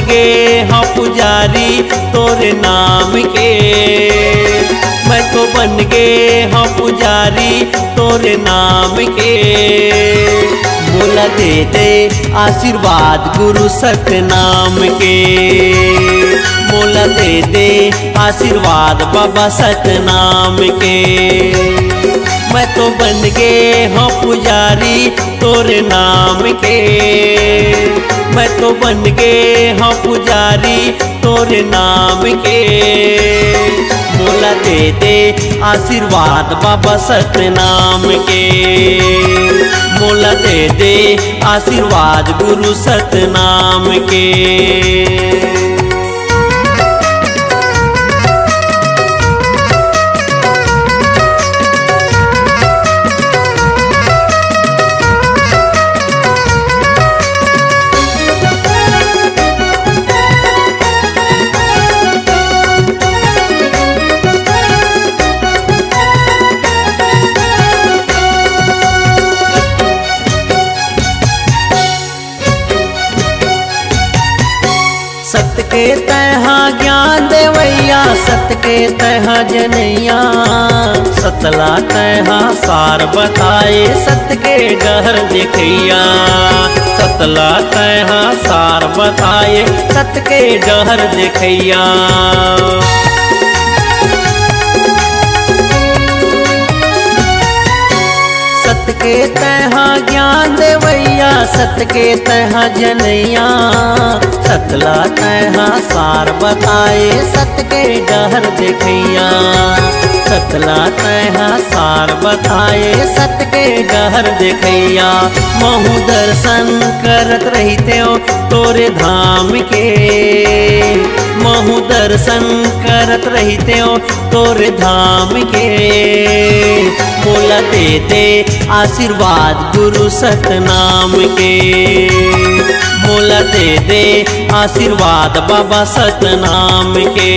गए हाँ पुजारी तोरे नाम के। मैं तो बन गए हाँ पुजारी तोरे नाम के। मोला दे दे आशीर्वाद गुरु सतनाम के। मोला दे दे आशीर्वाद बाबा सतनाम के। मैं तो बन गए हाँ पुजारी तोरे नाम के। मैं तो बन गए हाँ पुजारी तोरे नाम के। मोला दे दे आशीर्वाद बाबा सतनाम के। मोला दे दे आशीर्वाद गुरु सतनाम के। सत्य के तहा ज्ञान देवैया, सत्य के तहा जनैया। सतला तहा सार बताए, सत्य के डहर देखैया। सतला तहा सार बताए, सत्य के डहर देखैया। सत्य के तहा ज्ञान देवैया, सत्य के तहा जनैया। सतला तहा सार बताए, सत्य के डहर देखैया। सतला तहा सार बताए, सत्य के डहर देखैया। महु दर्शन करत रहते हो तोरे धाम के। महु दर्शन करत रहते हो तोरे धाम के। मोला दे दे आशीर्वाद गुरु सतनाम के। मोला दे दे आशीर्वाद बाबा सतनाम के।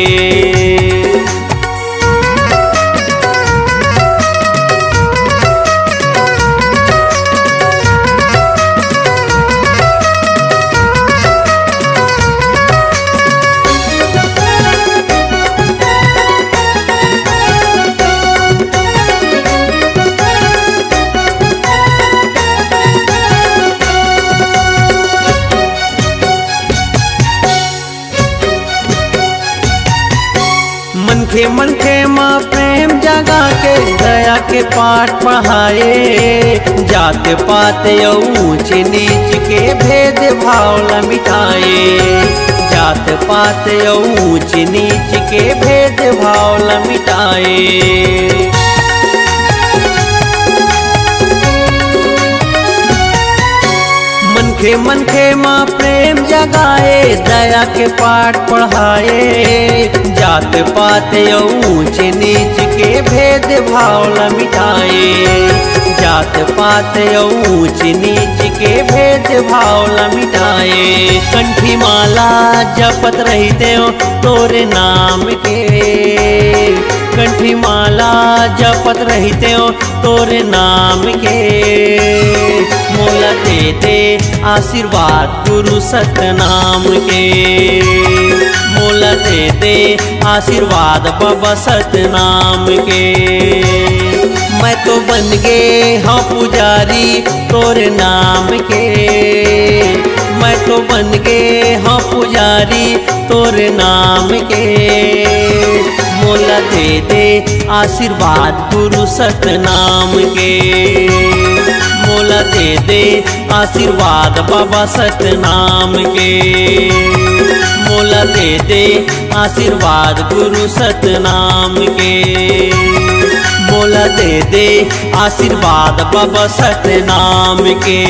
मनखे माँ प्रेम जगा के दया के पाठ पढ़ाए। जात पात ऊंच नीच के भेद भाव ल मिटाए। जात पात ऊंच नीच के भेद भाव ल मिटाए। मनखे माँ प्रेम जगाए, दया के पाठ पढ़ाए। जात पात ऊंच नीच के भेद भाव ल मिटाए। जात पात ऊंच नीच के भेद भाव ल मिटाए। कंठी माला जपत रहते हो तोरे नाम के। कंठी माला जपत रहते हो तोरे नाम के। मोला दे दे आशीर्वाद गुरु सतनाम के। मोला दे दे आशीर्वाद बाबा सतनाम के। मैं तो बन गए हाँ पुजारी तोरे नाम के। मैं तो बन गए हाँ पुजारी तोरे नाम के। मोला दे दे आशीर्वाद गुरु सतनाम के। मोला दे दे आशीर्वाद बाबा सतनाम के। मोला दे दे आशीर्वाद गुरु सतनाम के। मोला दे दे आशीर्वाद बाबा सतनाम के।